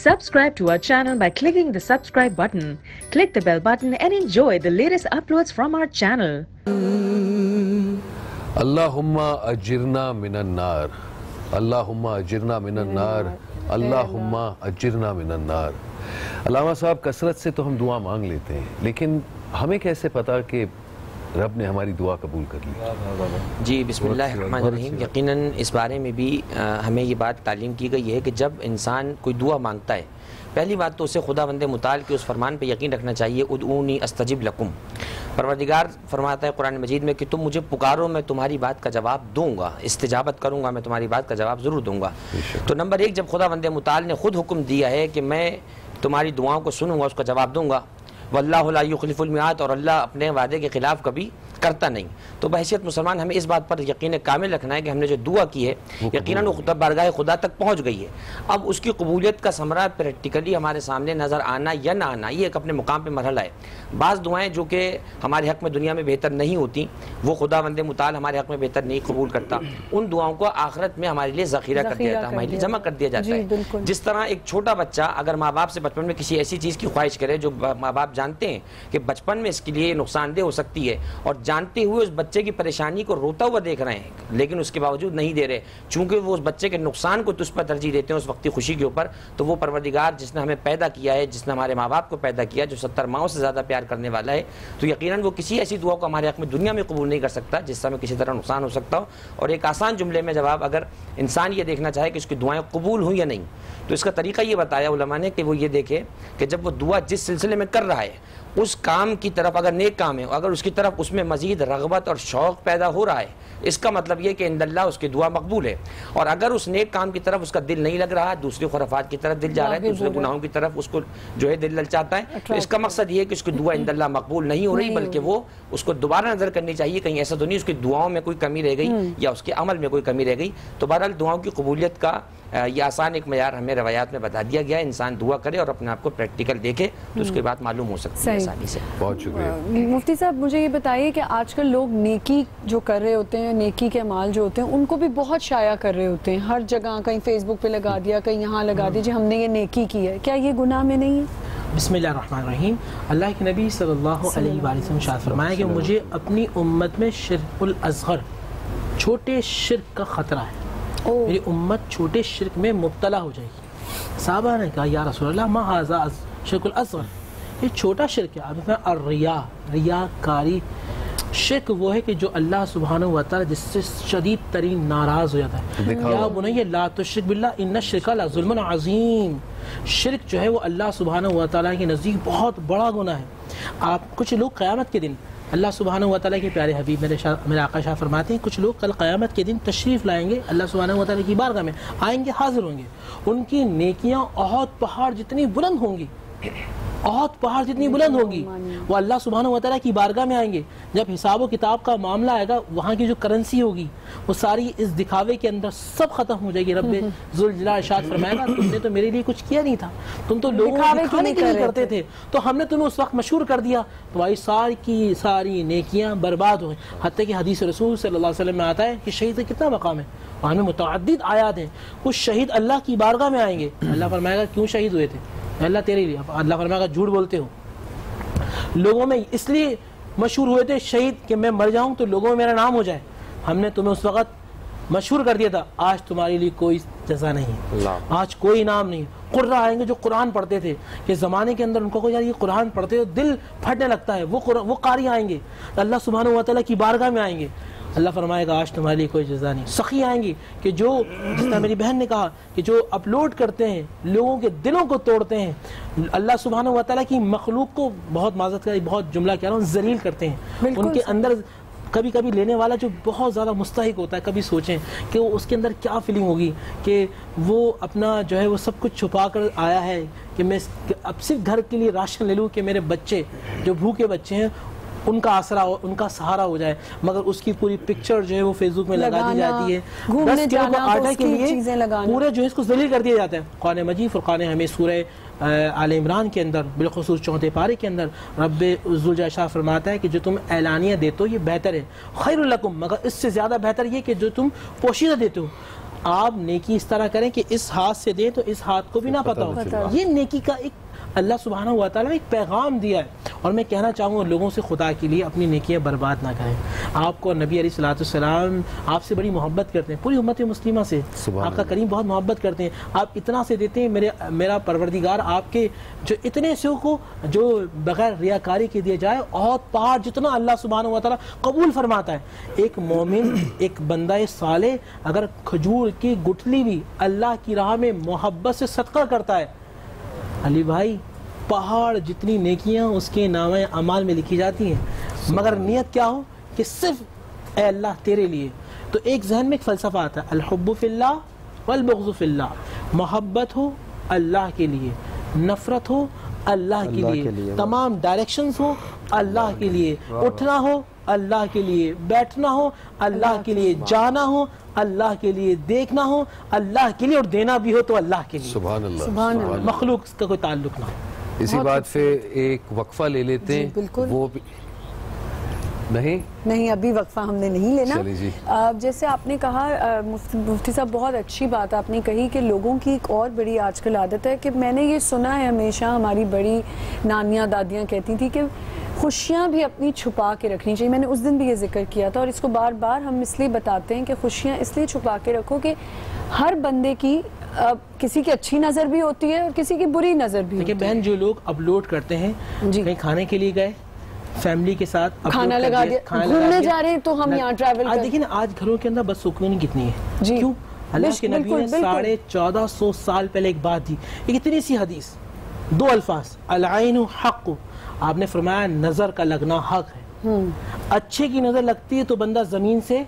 Subscribe to our channel by clicking the subscribe button. Click the bell button and enjoy the latest uploads from our channel. Allahumma ajirna minan nar. Allahumma ajirna minan nar. Allahumma ajirna minan nar. علامہ صاحب کثرت سے تو ہم دعا مانگ لیتے ہیں، لیکن ہمیں کیسے پتا کہ رب نے ہماری دعا قبول کر لی؟ جی بسم اللہ الرحمن الرحیم. یقیناً اس بارے میں بھی ہمیں یہ بات تعلیم کی گئی ہے کہ جب انسان کوئی دعا مانگتا ہے، پہلی بات تو اسے خداوند متعال کے اس فرمان پہ یقین رکھنا چاہیے، ادعونی استجب لکم. پروردگار فرماتا ہے قرآن مجید میں کہ تم مجھے پکارو، میں تمہاری بات کا جواب دوں گا، استجابت کروں گا، میں تمہاری بات کا جواب ضرور دوں گا. تو نمبر ایک، جب خداوند متعال نے خود حکم دیا ہے کہ میں تمہاری دعاؤں کو سنوں گا، اس کا جواب دوں گا، واللہ لا یخلف المیعاد، اور اللہ اپنے وعدے کے خلاف کبھی کرتا نہیں، تو بحیثیت مسلمان ہمیں اس بات پر یقین کامل رکھنا ہے کہ ہم نے جو دعا کی ہے یقیناً وہ بارگاہ خدا تک پہنچ گئی ہے. اب اس کی قبولیت کا ثمرہ پریکٹیکلی ہمارے سامنے نظر آنا یا نہ آنا، یہ ایک اپنے مقام پہ مرحلہ ہے. بعض دعائیں جو کہ ہمارے حق میں دنیا میں بہتر نہیں ہوتی، وہ خداوند متعال ہمارے حق میں بہتر نہیں قبول کرتا، ان دعاؤں کو آخرت میں ہمارے لیے ذخیرہ کر دیا جاتا ہے، ہمارے لیے جمع کر دیا جاتا ہے. جس طرح ایک چھوٹا بچہ اگر ماں باپ سے بچپن میں کسی ایسی چیز کی خواہش کرے جو ماں باپ جانتے ہیں کہ بچپن میں اس کے لیے نقصان دہ ہو سکتی ہے، اور جانتے ہوئے اس بچے کی پریشانی کو روتا ہوا دیکھ رہے ہیں لیکن اس کے باوجود نہیں دے رہے، چونکہ وہ اس بچے کے نقصان کو تجھ پر ترجیح دیتے ہیں اس وقتی خوشی کے اوپر، تو وہ پروردگار جس نے ہمیں پیدا کیا ہے، جس نے ہمارے ماں باپ کو پیدا کیا، جو 70 ماؤں سے زیادہ پیار کرنے والا ہے، تو یقیناً وہ کسی ایسی دعا کو ہمارے حق میں دنیا میں قبول نہیں کر سکتا جس سے ہمیں کسی طرح نقصان ہو سکتا ہو. اور ایک آسان جملے میں جواب، اگر انسان یہ دیکھنا چاہے کہ اس کی دعائیں قبول ہوں یا نہیں، تو اس کا طریقہ یہ بتایا علماء نے کہ وہ یہ دیکھے کہ جب وہ دعا جس سلسلے میں کر رہا ہے اس کام کی طرف، اگر نیک کام ہے، اگر اس کی طرف اس میں مزید رغبت اور شوق پیدا ہو رہا ہے، اس کا مطلب یہ کہ عند اللہ اس کی دعا مقبول ہے. اور اگر اس نیک کام کی طرف اس کا دل نہیں لگ رہا، دوسری خرافات کی طرف دل جا رہا ہے، دوسرے گناہوں کی طرف اس کو جو ہے دل للچاتا ہے، تو اس کا مقصد یہ ہے کہ اس کی دعا عند اللہ مقبول نہیں ہو رہی، بلکہ وہ اس کو دوبارہ نظر کرنی چاہیے، کہیں ایسا تو نہیں اس کی دعاؤں میں کوئی کمی رہ گئی یا اس کے عمل میں کوئی کمی رہ گئی. تو بہرحال دعاؤں کی قبولیت کا یہ آسان ایک معیار ہمیں روایات میں بتا دیا گیا ہے. انسان دعا کرے اور اپنے آپ کو پریکٹیکل دیکھے تو اس کے بعد معلوم ہو سکتی ہے آسانی سے. بہت شکریہ. مفتی صاحب مجھے یہ بتائیے کہ آج کل لوگ نیکی جو کر رہے ہوتے ہیں، نیکی کے اعمال جو ہوتے ہیں ان کو بھی بہت شائع کر رہے ہوتے ہیں، ہر جگہ کہیں فیس بک پہ لگا دیا، کہیں یہاں لگا دیا، ہم نے یہ نیکی کی ہے، کیا یہ گناہ میں نہیں ہے؟ بسم اللہ الرحمن الرحیم. اللہ کے نبی صلی اللہ علیہ وآلہ وسلم ارشاد فرمایا کہ مجھے اپنی امت میں شرک الاصغر، چھوٹے شرک کا خطرہ ہے، میری امت چھوٹے شرک میں مبتلا ہو جائے گی. صحابہ نے کہا یا رسول اللہ ما ھذا شرک الاصغر، یہ چھوٹا شرک ہے. آپ نے الریا، ریاکاری. شرک وہ ہے کہ جو اللہ سبحانہ وتعالی جس سے شدید ترین ناراض ہو جاتا ہے. یا بنی لا تشرک باللہ ان الشرک لظلم عظیم. شرک جو ہے وہ اللہ سبحانہ وتعالی کے نزدیک بہت بڑا گناہ ہے. آپ کچھ لوگ قیامت کے دن اللہ سبحانہ وتعالی کے پیارے حبیب میرے آقا شاہ فرماتے ہیں کچھ لوگ کل قیامت کے دن تشریف لائیں گے، اللہ سبحانہ وتعالی کی بارگاہ میں آئیں گے، حاضر ہوں گے. ان کی نیکیاں احد پہاڑ جتنی بلند ہوں گی، احد پہاڑ جتنی بلند ہوگی. وہ اللہ سبحانہ وتعالی کی بارگاہ میں آئیں گے. جب حساب و کتاب کا معاملہ آئے گا، وہاں کی جو کرنسی ہوگی وہ ساری اس دکھاوے کے اندر سب ختم ہو جائے گی. رب ذوالجلال ارشاد فرمائے گا تم نے تو میرے لیے کچھ کیا نہیں تھا، تم تو لوگوں کو دکھانے کے لیے کرتے تھے، تو ہم نے تمہیں اس وقت مشہور کر دیا، تمہاری ساری کی ساری نیکیاں برباد ہوئیں. حتیٰ کہ حدیث رسول صلی اللہ علیہ وسلم میں آتا ہے کہ شہید کا کتنا مقام ہے، وہاں میں متعدد آیات ہیں. کچھ شہید اللہ کی بارگاہ میں آئیں گے، اللہ فرمائے گا کیوں شہید ہوئے تھے؟ اللہ تیرے لیے. اللہ فرمائے گا جھوٹ بولتے ہو، لوگوں میں اس لیے مشہور ہوئے تھے شہید کہ میں مر جاؤں تو لوگوں میں میرا نام ہو جائے، ہم نے تمہیں اس وقت مشہور کر دیا تھا. آج تمہارے لیے کوئی جزا نہیں، آج کوئی انعام نہیں. قرہ آئیں گے جو قرآن پڑھتے تھے، کہ زمانے کے اندر ان کو یار یہ قرآن پڑھتے ہو دل پھٹنے لگتا ہے، وہ قاری آئیں گے، اللہ سبحانہ وتعالی کی بارگاہ میں آئیں گے. اللہ فرمائے گا آج تمہارے لیے کوئی جزا نہیں. سخی آئیں گی کہ جو جس طرح میری بہن نے کہا کہ جو اپلوڈ کرتے ہیں، لوگوں کے دلوں کو توڑتے ہیں، اللہ سبحانہ وتعالی کی مخلوق کو بہت معذرت کا بہت جملہ کہہ رہا ہوں ذلیل کرتے ہیں. ان کے اندر کبھی کبھی لینے والا جو بہت زیادہ مستحق ہوتا ہے، کبھی سوچیں کہ وہ اس کے اندر کیا فیلنگ ہوگی کہ وہ اپنا جو ہے وہ سب کچھ چھپا کر آیا ہے کہ میں اب صرف گھر کے لیے راشن لے لوں کہ میرے بچے جو بھوکے بچے ہیں ان کا آسرا ہو، ان کا سہارا ہو جائے، مگر اس کی پوری پکچر جو ہے وہ فیس بک میں لگا دی جاتی ہے. 10 کلو کا آٹا کے لیے پورے جو ہے اس کو ذلیل کر دیا جاتا ہے. قرآن مجید فرقان ہمیں سورہ آل عمران کے اندر بالخصوص 4 پارے کے اندر رب ذوالجلال شاہ فرماتا ہے کہ جو تم اعلانیہ دیتے ہو یہ بہتر ہے، خیر لکم، مگر اس سے زیادہ بہتر یہ کہ جو تم پوشیدہ دیتے ہو. آپ نیکی اس طرح کریں کہ اس ہاتھ سے دیں تو اس ہاتھ کو بھی نہ پتہ ہو. یہ نیکی کا ایک اللہ سبحانہ و تعالیٰ نے ایک پیغام دیا ہے. اور میں کہنا چاہوں گا لوگوں سے خدا کے لیے اپنی نیکیاں برباد نہ کریں. آپ کو نبی علیہ الصلوۃ والسلام آپ سے بڑی محبت کرتے ہیں, پوری امت مسلمہ سے آپ کا کریم بہت محبت کرتے ہیں. آپ اتنا سے دیتے ہیں, میرا پروردگار آپ کے جو اتنے سے کو جو بغیر ریاکاری کے دیے جائے اور پہاڑ جتنا اللہ سبحانہ و تعالیٰ قبول فرماتا ہے. ایک مومن, ایک بندہ صالح اگر کھجور کی گٹھلی بھی اللہ کی راہ میں محبت سے صدقہ کرتا ہے, علی بھائی پہاڑ جتنی نیکیاں اس کے نامہ اعمال میں لکھی جاتی ہیں. مگر نیت کیا ہو کہ صرف اے اللہ تیرے لیے. تو ایک ذہن میں ایک فلسفہ آتا ہے, الحب فی اللہ والبغض فی اللہ. محبت ہو اللہ کے لیے, نفرت ہو اللہ کے لیے, تمام ڈائریکشنز ہو اللہ کے لیے, اٹھنا ہو اللہ کے لیے, بیٹھنا ہو اللہ کے لیے, جانا ہو اللہ کے لیے, دیکھنا ہو اللہ کے لیے, اور دینا بھی ہو تو اللہ کے لیے. سبحان اللہ. مخلوق کا کوئی تعلق نہ ہو. اسی بات پہ ایک وقفہ لے لیتے ہیں. بالکل. وہ نہیں ابھی وقفہ ہم نے نہیں لینا. جی. جیسے آپ نے کہا مفتی صاحب, بہت اچھی بات آپ نے کہی کہ لوگوں کی ایک اور بڑی آج کل عادت ہے کہ میں نے یہ سنا ہے ہمیشہ, ہماری بڑی نانیاں دادیاں کہتی تھی کہ خوشیاں بھی اپنی چھپا کے رکھنی چاہیے. میں نے اس دن بھی یہ ذکر کیا تھا, اور اس کو بار بار ہم اس لیے بتاتے ہیں کہ خوشیاں اس لیے چھپا کے رکھو کہ ہر بندے کی کسی کی اچھی نظر بھی ہوتی ہے اور کسی کی بری نظر بھی ہوتی ہے. بہن جو لوگ اپلوڈ کرتے ہیں کہیں کھانے کے لیے گئے, فیملی کے ساتھ کھانا لگا دیا, گھومنے جا رہے ہیں تو ہم یہاں ٹریول کر. دیکھیں آج گھروں کے اندر بدسکونی کتنی ہے. کیوں؟ اللہ کے نبی نے 1450 سال پہلے ایک بات دی, ایک اتنی سی حدیث, 2 الفاظ, العین حق. آپ نے فرمایا نظر کا لگنا حق ہے. اچھے کی نظر لگتی ہے تو بندہ زمین سے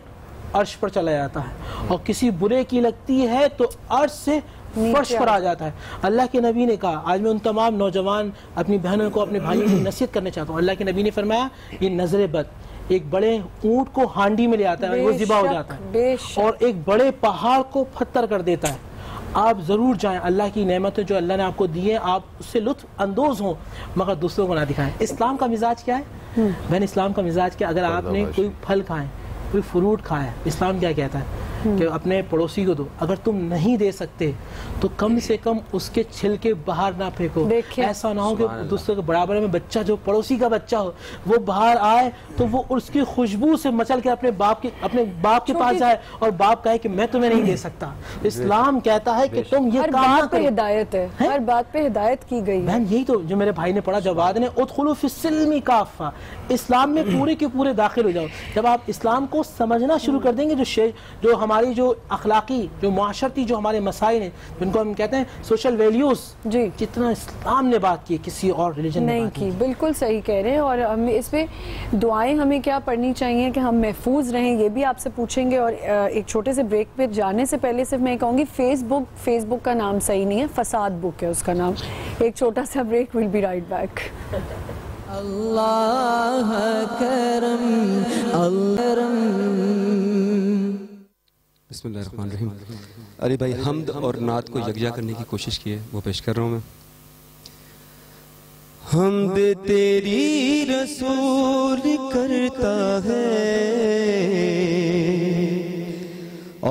عرش پر چلا جاتا ہے, اور کسی برے کی لگتی ہے تو عرش سے فرش پر آ جاتا ہے. اللہ کے نبی نے کہا, آج میں ان تمام نوجوان اپنی بہنوں کو, اپنے بھائیوں کو نصیحت کرنا چاہتا ہوں. اللہ کے نبی نے فرمایا یہ نظر بد ایک بڑے اونٹ کو ہانڈی میں لے آتا ہے, وہ ذبح ہو جاتا ہے, اور ایک بڑے پہاڑ کو پتھر کر دیتا ہے. آپ ضرور جائیں, اللہ کی نعمتیں جو اللہ نے آپ کو دی ہیں آپ اس سے لطف اندوز ہوں, مگر دوسروں کو نہ دکھائیں. اسلام کا مزاج کیا ہے بہن؟ اسلام کا مزاج کیا؟ اگر آپ نے کوئی پھل کھائیں, کوئی فروٹ کھایا, اسلام کیا کہتا ہے کہ اپنے پڑوسی کو دو. اگر تم نہیں دے سکتے تو کم سے کم اس کے چھلکے باہر نہ پھینکو. ایسا نہ ہو کہ دوسرے کے برابر میں بچہ, جو پڑوسی کا بچہ ہو, وہ باہر آئے تو وہ اس کی خوشبو سے مچل کے اپنے باپ کے پاس جائے, اور باپ کہے کہ میں تمہیں نہیں دے سکتا. اسلام کہتا ہے کہ تم یہ کام نہ کرو. ہدایت ہے, ہر بات پہ ہدایت کی گئی. بہن یہی تو جو میرے بھائی نے پڑھا جواد نے, ادخلوا فی السلم کافہ, اسلام میں پورے کے پورے داخل ہو جاؤ. جب آپ اسلام کو سمجھنا شروع کر دیں گے, جو ہماری جو اخلاقی, جو معاشرتی جو ہمارے مسائل ہیں, جن کو ہم کہتے ہیں سوشل ویلیوز, جتنا اسلام نے بات کی کسی اور ریلیجن نے نہیں کی. بالکل صحیح کہہ رہے ہیں. اور اس پہ دعائیں ہمیں کیا پڑھنی چاہیے کہ ہم محفوظ رہیں, یہ بھی آپ سے پوچھیں گے. اور ایک چھوٹے سے بریک پہ جانے سے پہلے صرف میں کہوں گی فیس بک کا نام صحیح نہیں ہے, فساد بک ہے اس کا نام. ایک چھوٹا سا break, will be right back. Allah کرم بسم اللہ الرحمن الرحیم. علی بھائی حمد اور نعت کو یکجا کرنے کی کوشش کی ہے, وہ پیش کر رہا ہوں میں. حمد تیری رسول کرتا ہے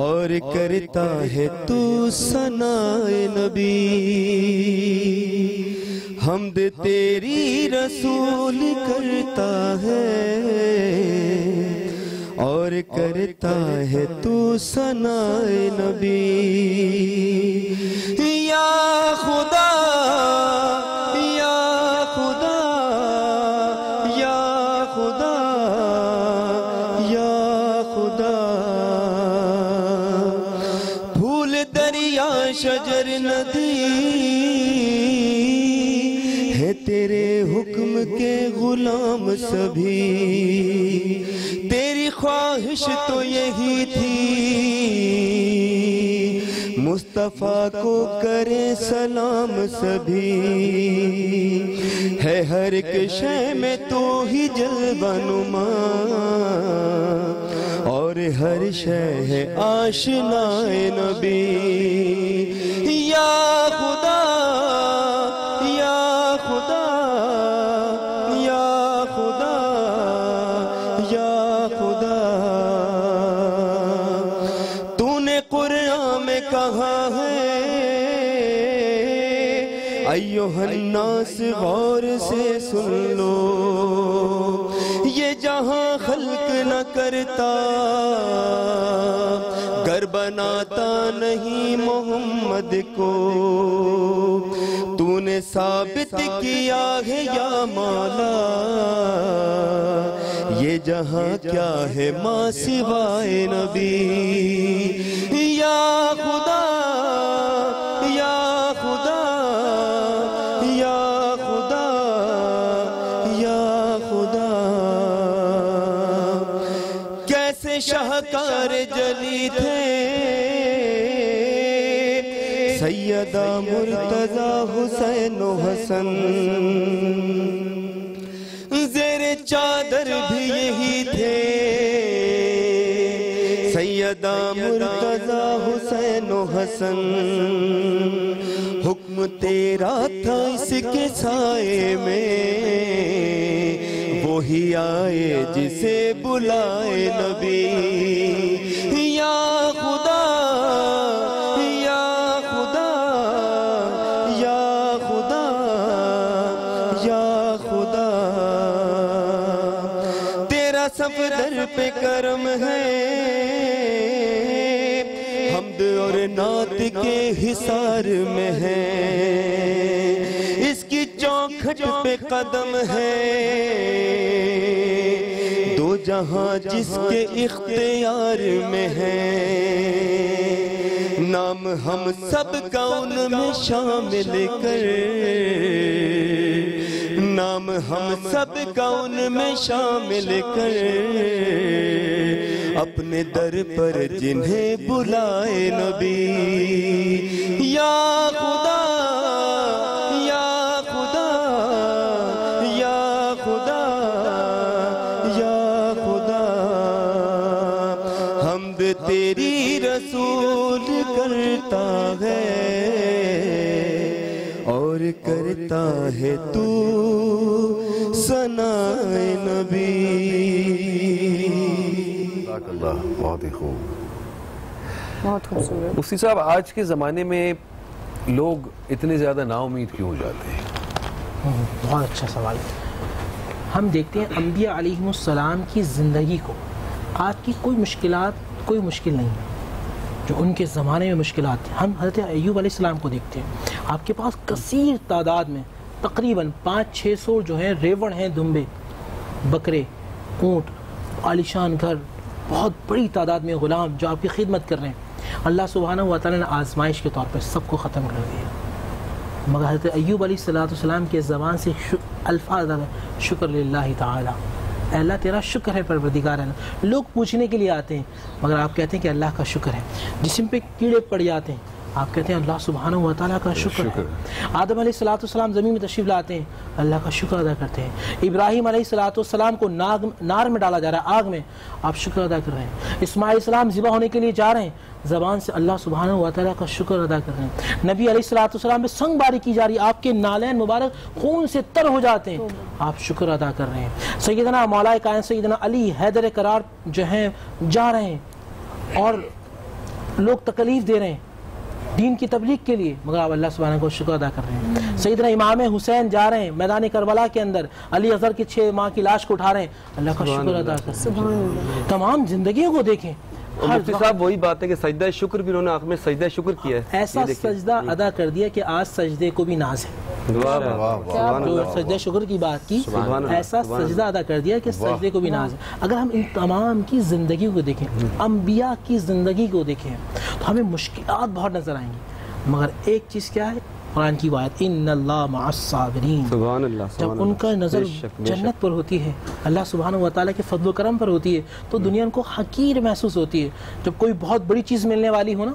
اور کرتا ہے تو ثناء نبی. حمد تیری رسول کرتا ہے اور کرتا ہے تو ثناء نبی. یا خدا یا خدا یا خدا یا خدا, پھول دریا شجر ندی ہے تیرے حکم کے غلام سبھی. تیری خواہش تو یہی تھی مصطفیٰ کو کرے سلام سبھی. ہے ہر ایک شے میں تو ہی جلوہ نما اور ہر شے ہے آشنا نبی. یا خدا یا خدا یا خدا یا خدا, تو نے قرآن ایھا الناس غور سے سن لو، یہ جہاں خلق نہ کرتا گر بناتا نہیں محمد کو، تو نے ثابت کیا ہے یا مولا، یہ جہاں کیا ہے ماں سوائے نبی۔ یا خدا یا خدا یا خدا یا خدا، کیسے شاہکار جلی تھے سیدہ مرتضی حسین و حسن، زیر چادر بھی یہی تھے سیدہ مرتضی حسین و حسن، حکم تیرا تھا اس کے سائے میں، وہی آئے جسے بلائے نبی۔ یا خدا یا خدا یا خدا یا خدا، تیرا صفدر پہ کرم ہے، حمد اور نعت کے حصار میں ہے، اس کی چوکھٹ پہ قدم ہے، دو جہاں جس کے اختیار میں ہے، نام ہم سب کا ان میں شامل کر، نام ہم سب کا ان میں شامل کر، اپنے در پر جنہیں بلائے نبی۔ یا خدا یا خدا یا خدا یا خدا، حمد تیری رسول کرتا ہے اور کرتا ہے تو ثنائے نبی۔ اللہ بہت ہی خوب، بہت خوبصورت۔ مفتی صاحب، آج کے زمانے میں لوگ اتنے زیادہ نا امید کیوں ہو جاتے ہیں؟ بہت اچھا سوال ہے۔ ہم دیکھتے ہیں انبیاء علیہم السلام کی زندگی کو، آج کی کوئی مشکل نہیں ہے جو ان کے زمانے میں مشکلات تھیں۔ ہم حضرت ایوب علیہ السلام کو دیکھتے ہیں، آپ کے پاس کثیر تعداد میں تقریباً 500-600 جو ہیں ریوڑ ہیں، دمبے، بکرے، اونٹ، عالیشان گھر، بہت بڑی تعداد میں غلام جو آپ کی خدمت کر رہے ہیں۔ اللہ سبحانہ و تعالیٰ نے آزمائش کے طور پر سب کو ختم کر دیا، مگر حضرت ایوب علیہ السلام کے زبان سے الفاظ آئے، شکر للہ تعالیٰ، اے اللہ تیرا شکر ہے پروردگار ہے۔ لوگ پوچھنے کے لیے آتے ہیں مگر آپ کہتے ہیں کہ اللہ کا شکر ہے۔ جسم پہ کیڑے پڑ جاتے ہیں، آپ کہتے ہیں اللہ سبحانہ و تعالیٰ کا شکر ہے۔ آدم علیہ السلام زمین میں تشریف لاتے ہیں، اللہ کا شکر ادا کرتے ہیں۔ ابراہیم علیہ السلام کو نار میں ڈالا جا رہا ہے، آگ میں، آپ شکر ادا کر رہے ہیں۔ اسماعیل السلام ذبح ہونے کے لیے جا رہے ہیں، زبان سے اللہ سبحانہ و تعالیٰ کا شکر ادا کر رہے ہیں۔ نبی علیہ السلام پہ سنگ باری کی جا رہی ہے، آپ کے نالین مبارک خون سے تر ہو جاتے ہیں، آپ شکر ادا کر رہے ہیں۔ سیدنا مولا کائنات سیدنا علی حیدر قرار جو ہیں جا رہے ہیں اور لوگ تکلیف دے رہے ہیں دین کی تبلیغ کے لیے، مگر آپ اللہ سبحانہ کو شکر ادا کر رہے ہیں۔ سیدنا امام حسین جا رہے ہیں میدان کربلا کے اندر، علی اصغر کی 6 ماہ کی لاش کو اٹھا رہے ہیں، اللہ کا شکر ادا کر رہے ہیں۔ تمام زندگیوں کو دیکھیں، مفتی صاحب وہی بات ہے کہ سجدہ شکر بھی انہوں نے آنکھ میں سجدہ شکر کیا ہے، ایسا سجدہ ادا کر دیا کہ آج سجدے کو بھی ناز ہے۔ جو سجدہ شکر کی بات کی، ایسا سجدہ ادا کر دیا کہ سجدے کو بھی ناز ہے۔ اگر ہم ان تمام کی زندگی کو دیکھیں، انبیاء کی زندگی کو دیکھیں، تو ہمیں مشکلات بہت نظر آئیں گی، مگر ایک چیز کیا ہے، قرآن کی آیت ان اللہ مع الصابرین، جب ان کا نظر جنت پر ہوتی ہے، اللہ سبحانہ و تعالیٰ کے فضل و کرم پر ہوتی ہے، تو دنیا ان کو حقیر محسوس ہوتی ہے۔ جب کوئی بہت بڑی چیز ملنے والی ہو نا،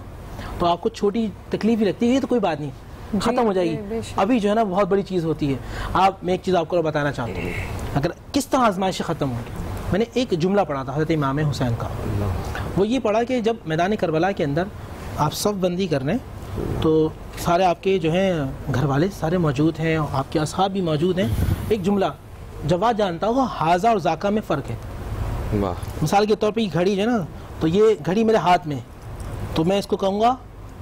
تو آپ کو چھوٹی تکلیف ہی لگتی ہے، تو کوئی بات نہیں، ختم ہو جائے گی۔ ابھی جو ہے نا بہت بڑی چیز ہوتی ہے۔ میں ایک چیز آپ کو بتانا چاہتا ہوں، اگر کس طرح آزمائشیں ختم ہوں گی۔ میں نے ایک جملہ پڑھا تھا حضرت امام حسین کا، وہ یہ پڑھا کہ جب میدان کربلا کے اندر آپ صف بندی کر رہے ہیں، تو سارے آپ کے جو ہیں گھر والے سارے موجود ہیں، آپ کے اصحاب بھی موجود ہیں۔ ایک جملہ جواد جانتا ہوگا، حاضہ اور ذاکا میں فرق ہے۔ مثال کے طور پہ یہ گھڑی ہے نا، تو یہ گھڑی میرے ہاتھ میں، تو میں اس کو کہوں گا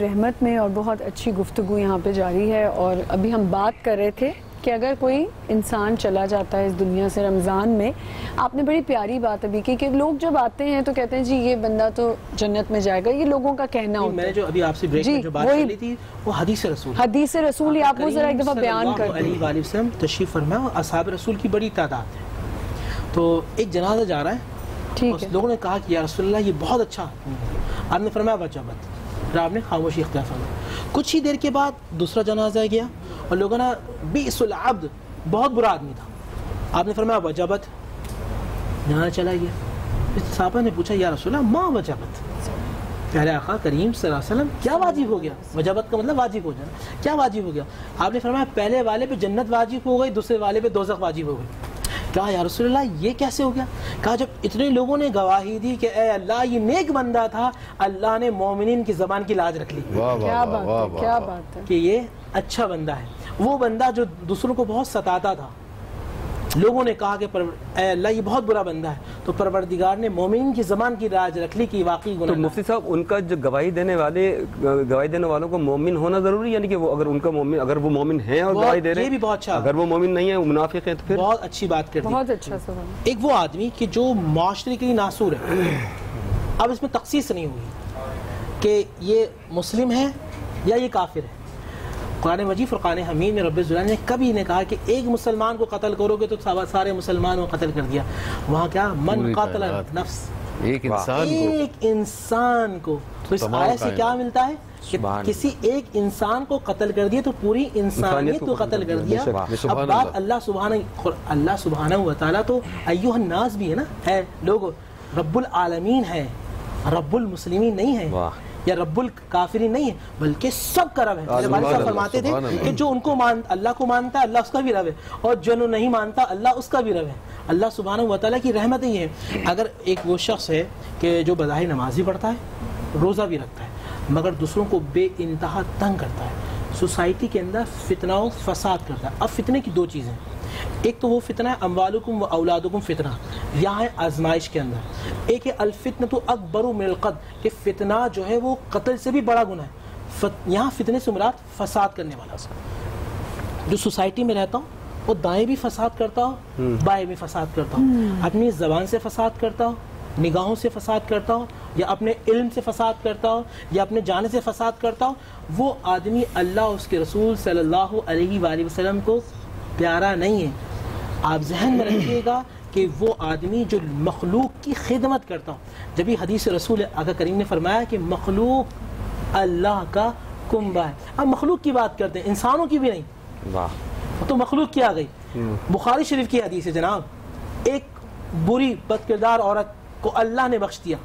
رحمت میں، اور بہت اچھی گفتگو یہاں پہ جاری ہے. اور ابھی ہم بات کر رہے تھے کہ اگر کوئی انسان چلا جاتا ہے اس دنیا سے رمضان میں، آپ نے بڑی پیاری بات ابھی کی کہ لوگ جب آتے ہیں تو کہتے ہیں جی یہ بندہ تو جنت میں جائے گا، یہ لوگوں کا کہنا ہوتا ہے. میں جو ابھی آپ سے بریک میں جو بات کر رہی تھی وہ حدیث رسول ہی آپ وہ ذرا ایک دفعہ بیان کر دیں. علیہ وآلہ وسلم تشریف فرمائے اور اصحاب رسول کی بڑی تعداد ہے. تو ایک جنازہ جا رہا ہے، لوگوں نے کہا کہ یا رسول اللہ یہ بہت اچھا. آپ نے فرمایا وجبت، پھر آپ نے خاموشی اختیار فرمائی. کچھ ہی دیر کے بعد دوسرا جنازہ گیا اور لوگوں نے بئس العبد، بہت برا آدمی تھا. آپ نے فرمایا وجبت، جنازہ چلا گیا. صحابہ نے پوچھا یا رسول اللہ ما وجبت، پیارے آقا کریم صلی اللہ علیہ وسلم کیا واجب ہو گیا؟ وجبت کا مطلب واجب ہو جانا، کیا واجب ہو گیا؟ آپ نے فرمایا پہلے والے پہ جنت واجب ہو گئی، دوسرے والے پہ دوزخ واجب ہو گئی. کہا یا رسول اللہ یہ کیسے ہو گیا؟ کہا جب اتنے لوگوں نے گواہی دی کہ اے اللہ یہ نیک بندہ تھا، اللہ نے مومنین کی زبان کی لاج رکھ لی. کیا بات ہے، کیا بات ہے کہ یہ اچھا بندہ ہے. وہ بندہ جو دوسروں کو بہت ستاتا تھا، لوگوں نے کہا کہ اے اللہ یہ بہت برا بندہ ہے، تو پروردگار نے مومنین کی زبان کی لاج رکھ لی کہ واقعی گناہ. تو مفتی صاحب ان کا جو گواہی دینے والوں کو مومن ہونا ضروری، یعنی کہ وہ اگر ان کا مومن، اگر وہ مومن ہیں اور گواہی دے رہے ہیں، یہ بھی بہت اچھا. اگر وہ مومن نہیں ہے، وہ منافق ہیں، تو پھر بہت اچھی بات کرتی. بہت اچھا سوال. ایک وہ آدمی کہ جو معاشرے کے لیے ناسور ہے، اب اس میں تخصیص نہیں ہوئی کہ یہ مسلم ہے یا یہ کافر ہے. قرآن مجید فرقان حمید میں رب العزت نے کبھی نے کہا کہ ایک مسلمان کو قتل کرو گے تو سارے مسلمانوں کو قتل کر دیا. وہاں کیا من قاتل نفس، ایک انسان کو. تو اس آیت سے کیا ملتا ہے کہ کسی ایک انسان کو قتل کر دیا تو پوری انسانیت کو قتل کر دیا. اب بات اللہ سبحانہ و تعالیٰ تو ایھا الناس بھی ہے نا، ہے لوگ، رب العالمین ہے، رب المسلمین نہیں ہے یا رب الکافرین نہیں ہے، بلکہ سب کا رب ہے. میرے والد صاحب فرماتے تھے کہ جو ان کو اللہ کو مانتا ہے اللہ اس کا بھی رب ہے، اور جو نہیں مانتا اللہ اس کا بھی رب ہے. اللہ سبحانہ و تعالیٰ کی رحمت ہی ہے. اگر ایک وہ شخص ہے کہ جو بظاہر نماز بھی پڑھتا ہے، روزہ بھی رکھتا ہے، مگر دوسروں کو بے انتہا تنگ کرتا ہے، سوسائٹی کے اندر فتنہ و فساد کرتا ہے. اب فتنے کی دو چیزیں، ایک تو وہ فتنہ ہے اموالکم و اولادکم فتنہ، یہاں ہے آزمائش کے اندر. ایک ہے الفتنۃ اکبر من القتل، کہ فتنہ جو ہے وہ قتل سے بھی بڑا گناہ ہے. یہاں فتنے سے مراد فساد کرنے والا. جو سوسائٹی میں رہتا ہوں وہ دائیں بھی فساد کرتا ہو، بائیں بھی فساد کرتا ہوں، اپنی زبان سے فساد کرتا ہو، نگاہوں سے فساد کرتا ہو، یا اپنے علم سے فساد کرتا ہو، یا اپنے جانے سے فساد کرتا ہو، وہ آدمی اللہ اس کے رسول صلی اللہ علیہ وآلہ وسلم کو پیارا نہیں ہے. آپ ذہن میں رکھیے گا کہ وہ آدمی جو مخلوق کی خدمت کرتا ہو. جب یہ حدیث رسول آقا کریم نے فرمایا کہ مخلوق اللہ کا کنبہ ہے. اب مخلوق کی بات کرتے ہیں، انسانوں کی بھی نہیں. واہ، تو مخلوق کی آ گئی. بخاری شریف کی حدیث ہے جناب، ایک بری بد کردار عورت کو اللہ نے بخش دیا.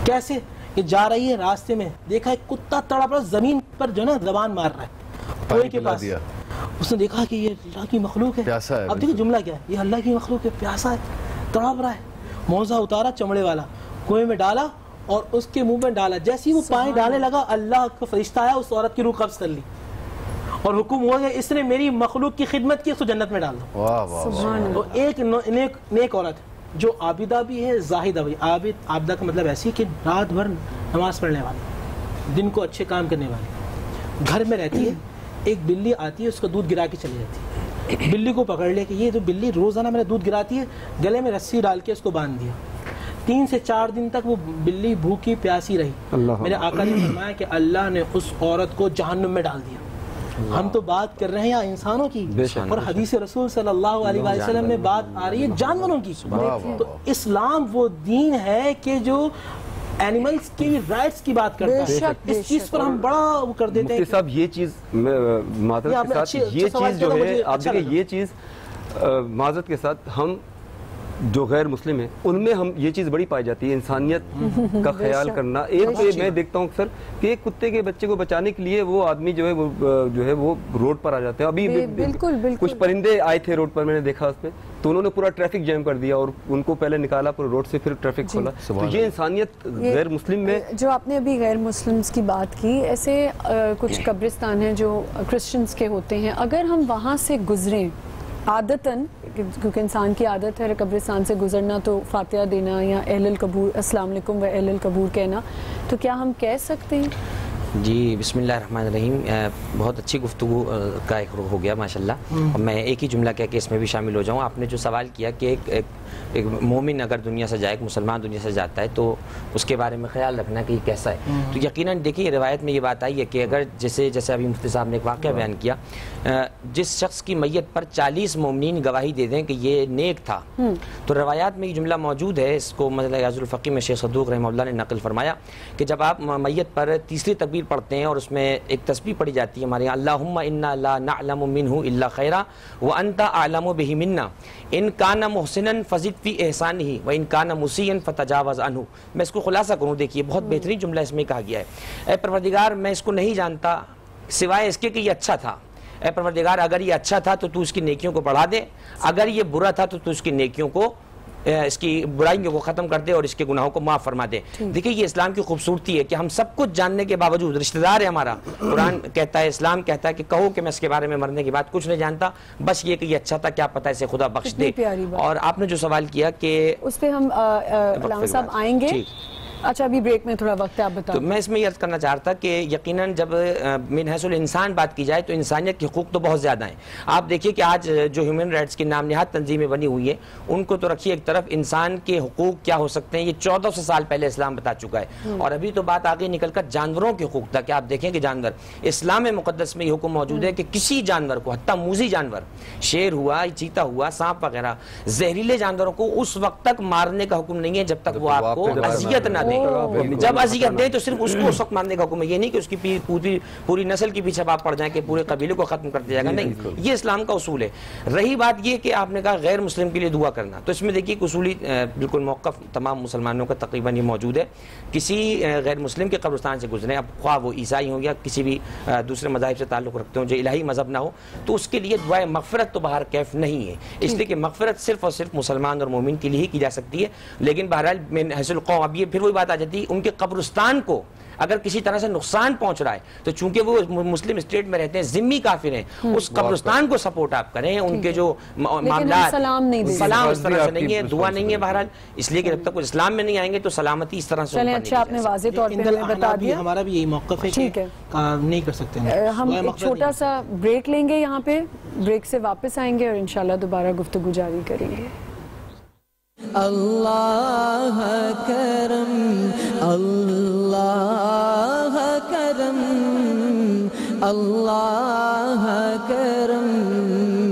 کیسے؟ کہ جا رہی ہے راستے میں، دیکھا ایک کتا تڑپ رہا زمین پر جو نا زبان مار رہا ہے کنویں کے پاس. اس نے دیکھا کہ یہ اللہ کی مخلوق ہے. اب دیکھیں جملہ کیا ہے، یہ اللہ کی مخلوق ہے، پیاسا ہے، تڑپ رہا ہے. موزہ اتارا چمڑے والا، کنویں میں ڈالا اور اس کے منہ میں ڈالا. جیسے ہی وہ پانی ڈالنے لگا، اللہ کا فرشتہ آیا، اس عورت کی روح قبض کر لی اور حکم ہوا کہ اس نے میری مخلوق کی خدمت کی، اس کو جنت میں ڈال دو. تو ایک نیک عورت جو عابدہ بھی ہے، زاہدہ بھی. عابدہ کا مطلب ایسی کہ رات بھر نماز پڑھنے والی، دن کو اچھے کام کرنے والی، گھر میں رہتی ہے. ایک بلی آتی ہے، اس کا دودھ گرا کے چلی جاتی ہے. بلی کو پکڑ لے کہ یہ تو بلی روزانہ میرا دودھ گراتی ہے، گلے میں رسی ڈال کے اس کو باندھ دیا. 3 سے 4 دن تک وہ بلی بھوکی پیاسی رہی. میرے آقا نے فرمایا کہ اللہ نے اس عورت کو جہنم میں ڈال دیا. ہم تو بات کر رہے ہیں انسانوں کی، اور حدیث رسول صلی اللہ علیہ وسلم میں بات آ رہی ہے جانوروں کی. تو اسلام وہ دین ہے کہ جو اینیملز کی رائٹس کی بات کرتا ہے. اس چیز پر ہم بڑا وہ کر دیتے ہیں. مفتی صاحب یہ چیز معذرت کے ساتھ، یہ چیز جو ہے آپ دیکھیں، یہ چیز معذرت کے ساتھ ہم جو غیر مسلم ہیں ان میں ہم یہ چیز بڑی پائی جاتی ہے، انسانیت کا خیال کرنا. ایک میں دیکھتا ہوں اکثر کہ ایک کتے کے بچے کو بچانے کے لیے وہ آدمی جو ہے وہ روڈ پر آ جاتے ہیں. ابھی کچھ پرندے آئے تھے روڈ پر، میں نے دیکھا اس میں، تو انہوں نے پورا ٹریفک جیم کر دیا اور ان کو پہلے نکالا پورا روڈ سے، پھر ٹریفک کھولا. تو یہ انسانیت غیر مسلم میں. جو آپ نے ابھی غیر مسلمز کی بات کی، ایسے کچھ قبرستان ہیں جو کرسچنز کے ہوتے ہیں، اگر ہم وہاں سے گزریں عادتاً کیونکہ انسان کی عادت ہے قبرستان سے گزرنا تو فاتحہ دینا یا اہل القبور السلام علیکم و اہل القبور کہنا، تو کیا ہم کہہ سکتے ہیں؟ جی بسم اللہ الرحمن الرحیم. بہت اچھی گفتگو کا ایک ہو گیا ماشاءاللہ. میں ایک ہی جملہ کہہ کے اس میں بھی شامل ہو جاؤں. آپ نے جو سوال کیا کہ ایک مومن اگر دنیا سے جائے، ایک مسلمان دنیا سے جاتا ہے تو اس کے بارے میں خیال رکھنا کہ یہ کیسا ہے. تو یقیناً دیکھیے روایت میں یہ بات آئی ہے کہ اگر جیسے ابھی مفتی صاحب نے ایک واقعہ بیان کیا، جس شخص کی میت پر 40 مومنین گواہی دے دیں کہ یہ نیک تھا، تو روایات میں یہ جملہ موجود ہے. اس کو مثلا یاز الفقی میں شیخ صدوق رحمہ اللہ نے نقل فرمایا کہ جب آپ میت پر تیسری تکبیر پڑھتے ہیں اور اس میں ایک تسبیح پڑھی جاتی ہے ہمارے یہاں، اللہم انا لا نعلم منہ الا خیرا وانت اعلم بہ منا ان کان محسنا فزد فی احسانہ وان کان مسیئا فتجاوز عنہ. میں اس کو خلاصہ کروں، دیکھیے بہت بہترین جملہ اس میں کہا گیا ہے. اے پروردگار میں اس کو نہیں جانتا سوائے اس کے کہ یہ اچھا تھا. اے پروردگار اگر یہ اچھا تھا تو اس کی نیکیوں کو بڑھا دے، اگر یہ برا تھا تو اس کی نیکیوں کو، اس کی برائیوں کو ختم کر دے اور اس کے گناہوں کو معاف فرما دے. دیکھیں یہ اسلام کی خوبصورتی ہے کہ ہم سب کچھ جاننے کے باوجود، رشتہ دار ہے ہمارا، قرآن کہتا ہے، اسلام کہتا ہے کہ کہو کہ میں اس کے بارے میں مرنے کے بعد کچھ نہیں جانتا، بس یہ کہ یہ اچھا تھا، کیا پتہ اسے خدا بخش دے. اور آپ نے جو سوال کیا کہ اس پہ ہم علامہ صاحب آئیں گے. اچھا ابھی بریک میں تھوڑا وقت ہے، آپ بتائیں. تو میں اس میں یہ عرض کرنا چاہتا کہ یقیناً جب من حیث الانسان بات کی جائے تو انسانیت کے حقوق تو بہت زیادہ ہیں. آپ دیکھیے کہ آج جو ہیومن رائٹس کی نام نہاد تنظیمیں بنی ہوئی ہیں، ان کو تو رکھیے ایک طرف، انسان کے حقوق کیا ہو سکتے ہیں یہ 1400 سال پہلے اسلام بتا چکا ہے. اور ابھی تو بات آگے نکل کر جانوروں کے حقوق تک کہ آپ دیکھیں کہ جانور، اسلام مقدس میں یہ حکم موجود ہے کہ کسی جانور کو، حتیٰ موذی جانور، شیر ہوا، چیتا ہوا، سانپ وغیرہ، زہریلے جانوروں کو اس وقت تک مارنے کا حکم نہیں ہے جب تک وہ آپ کو اذیت نہ دے. جب اذیت دے تو صرف اس کو اس وقت مارنے کا حکم ہے. یہ نہیں کہ اس کی پوری نسل کے پیچھے آپ پڑ جائیں کہ پورے قبیلے کو ختم کر دیا جائے گا، نہیں. یہ اسلام کا اصول ہے. رہی بات یہ کہ آپ نے کہا غیر مسلم کے لیے دعا کرنا، تو اس میں دیکھیے کہ اصولی بالکل موقف تمام مسلمانوں کا تقریباً یہ موجود ہے. کسی غیر مسلم کے قبرستان سے گزریں، اب خواہ وہ عیسائی ہوں یا کسی بھی دوسرے مذاہب سے تعلق رکھتے ہوں جو الہی مذہب نہ ہو، تو اس کے لیے دعائے مغفرت تو بہر کیف نہیں ہے، اس لیے کہ مغفرت صرف اور صرف مسلمان اور مومن کے لیے ہی کی جا سکتی ہے. لیکن بہرحال من حیث القوم، اب یہ پھر وہی بات آ جاتی ہے، ان کے قبرستان کو اگر کسی طرح سے نقصان پہنچ رہا ہے تو چونکہ وہ مسلم اسٹیٹ میں رہتے ہیں، ذمی کافر ہیں، اس قبرستان کو سپورٹ آپ کریں. ان کے جو معاملات، سلام اس طرح سے نہیں ہے، دعا نہیں ہے بہرحال، اس لیے کہ جب تک وہ اسلام میں نہیں آئیں گے تو سلامتی اس طرح سے. چلیں اچھا، آپ نے واضح طور پہ بتا دیا، ہمارا بھی یہی موقف ہے کہ نہیں کر سکتے. ہم ایک چھوٹا سا بریک لیں گے یہاں پہ، بریک سے واپس آئیں گے اور انشاءاللہ دوبارہ گفتگو جاری کریں گے. اللہ کرم اللہ کرم اللہ